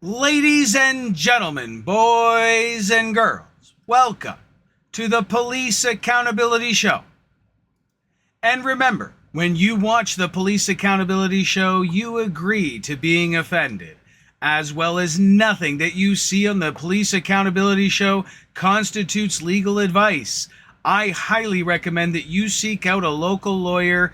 Ladies and gentlemen, boys and girls, welcome to the Police Accountability Show. And remember, when you watch the Police Accountability Show, you agree to being offended, as well as nothing that you see on the Police Accountability Show constitutes legal advice. I highly recommend that you seek out a local lawyer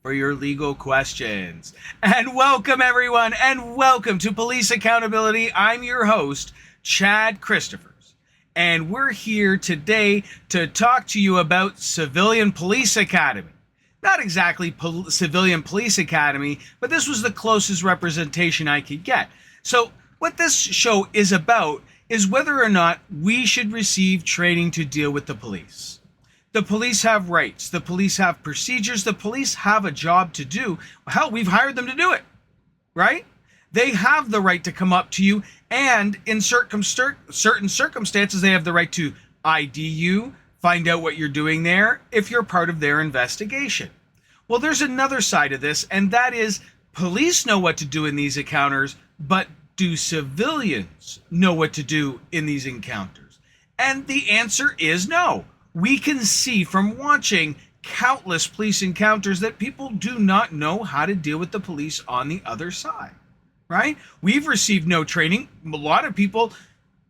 for your legal questions. And welcome everyone, and welcome to Police Accountability. I'm your host, Chad Christophers, and we're here today to talk to you about Civilian Police Academy. Not exactly Civilian Police Academy, but this was the closest representation I could get. So what this show is about is whether or not we should receive training to deal with the police. The police have rights. The police have procedures. The police have a job to do. Hell, we've hired them to do it, right? They have the right to come up to you, and in certain circumstances, they have the right to ID you, find out what you're doing there, if you're part of their investigation. Well, there's another side of this, and that is police know what to do in these encounters, but do civilians know what to do in these encounters? And the answer is no. We can see from watching countless police encounters that people do not know how to deal with the police on the other side, right? We've received no training. A lot of people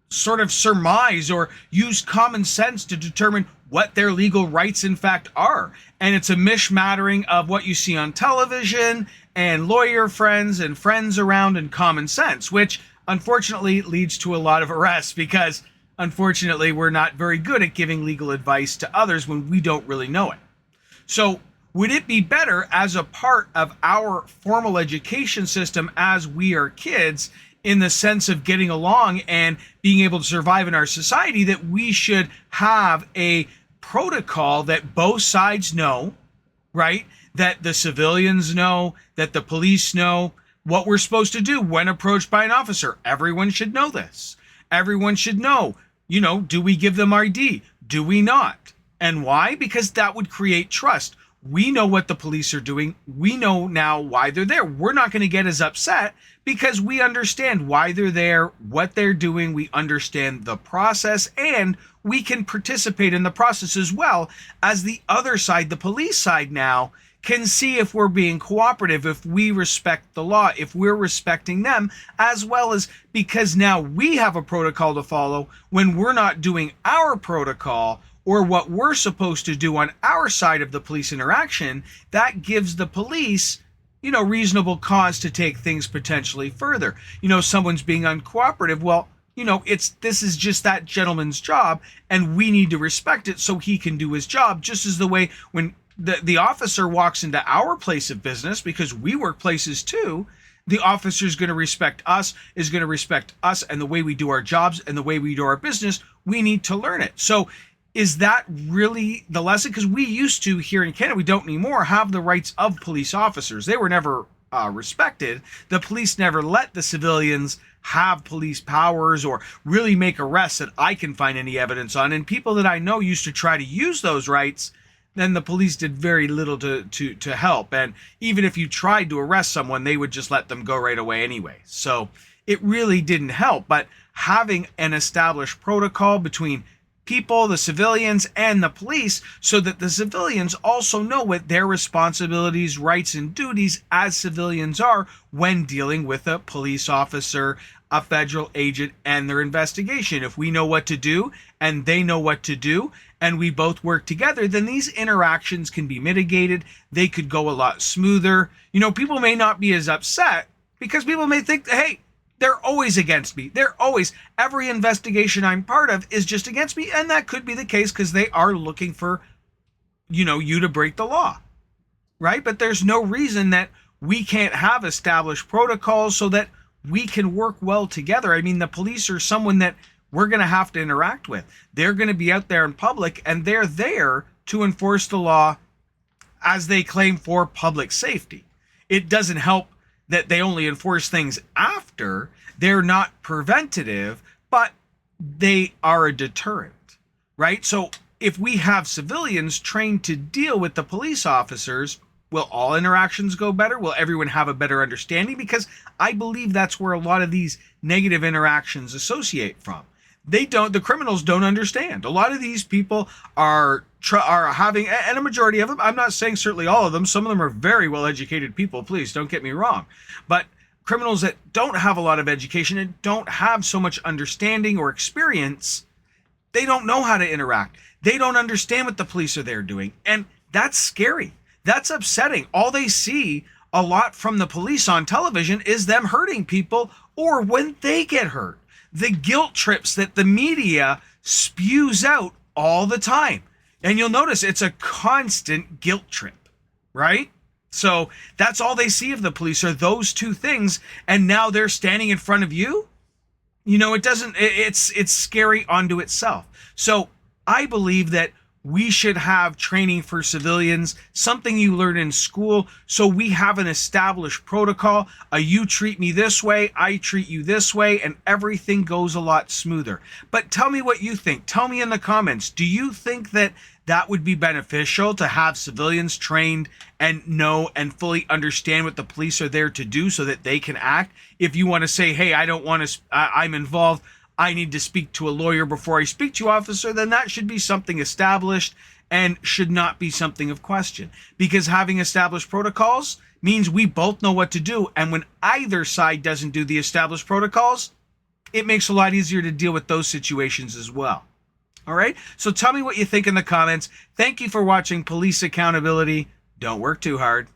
sort of surmise or use common sense to determine what their legal rights in fact are. And it's a mishmattering of what you see on television and lawyer friends and friends around and common sense, which unfortunately leads to a lot of arrests because unfortunately, we're not very good at giving legal advice to others when we don't really know it. So would it be better as a part of our formal education system as we are kids, in the sense of getting along and being able to survive in our society, that we should have a protocol that both sides know, right? That the civilians know, that the police know what we're supposed to do when approached by an officer. Everyone should know this. Everyone should know, do we give them ID? Do we not? And why? Because that would create trust. We know what the police are doing. We know now why they're there. We're not going to get as upset because we understand why they're there, what they're doing. We understand the process, and we can participate in the process as well as the other side, the police side now, can see if we're being cooperative, if we respect the law, if we're respecting them, as well as because now we have a protocol to follow when we're not doing our protocol or what we're supposed to do on our side of the police interaction. That gives the police, reasonable cause to take things potentially further. Someone's being uncooperative. Well, this is just that gentleman's job, and we need to respect it so he can do his job, just as the way when the officer walks into our place of business, because we work places too, the officer is going to respect us, and the way we do our jobs and the way we do our business, we need to learn it. So is that really the lesson? Because we used to, here in Canada, we don't anymore, have the rights of police officers. They were never respected. The police never let the civilians have police powers or really make arrests that I can find any evidence on. And people that I know used to try to use those rights, then the police did very little to help. And even if you tried to arrest someone, they would just let them go right away anyway. So it really didn't help. But having an established protocol between people, the civilians, and the police, so that the civilians also know what their responsibilities, rights, and duties as civilians are when dealing with a police officer, a federal agent, and their investigation. If we know what to do and they know what to do, and we both work together, then these interactions can be mitigated. They could go a lot smoother. People may not be as upset because people may think, hey, they're always against me. Every investigation I'm part of is just against me. And that could be the case because they are looking for, you to break the law, right? But there's no reason that we can't have established protocols so that we can work well together. I mean, the police are someone that we're going to have to interact with. They're going to be out there in public, and they're there to enforce the law as they claim for public safety. It doesn't help that they only enforce things after. They're not preventative, but they are a deterrent, right? So if we have civilians trained to deal with the police officers, Will all interactions go better? Will everyone have a better understanding? Because I believe that's where a lot of these negative interactions associate from. The criminals don't understand. A lot of these people are having, and a majority of them, I'm not saying certainly all of them, some of them are very well educated people, please don't get me wrong. But criminals that don't have a lot of education and don't have so much understanding or experience, they don't know how to interact. They don't understand what the police are there doing. And that's scary. That's upsetting. All they see a lot from the police on television is them hurting people or when they get hurt. The guilt trips that the media spews out all the time. And you'll notice it's a constant guilt trip, right? So that's all they see of the police are those two things. And now they're standing in front of you. You know, it's scary unto itself. So I believe that we should have training for civilians, something you learn in school, so we have an established protocol. You treat me this way, I treat you this way, and everything goes a lot smoother. But tell me what you think. Tell me in the comments. Do you think that that would be beneficial to have civilians trained and know and fully understand what the police are there to do so that they can act? If you want to say, hey, I don't want to, I'm involved, I need to speak to a lawyer before I speak to you, officer, then that should be something established and should not be something of question. Because having established protocols means we both know what to do. And when either side doesn't do the established protocols, it makes it a lot easier to deal with those situations as well. All right? So tell me what you think in the comments. Thank you for watching Police Accountability. Don't work too hard.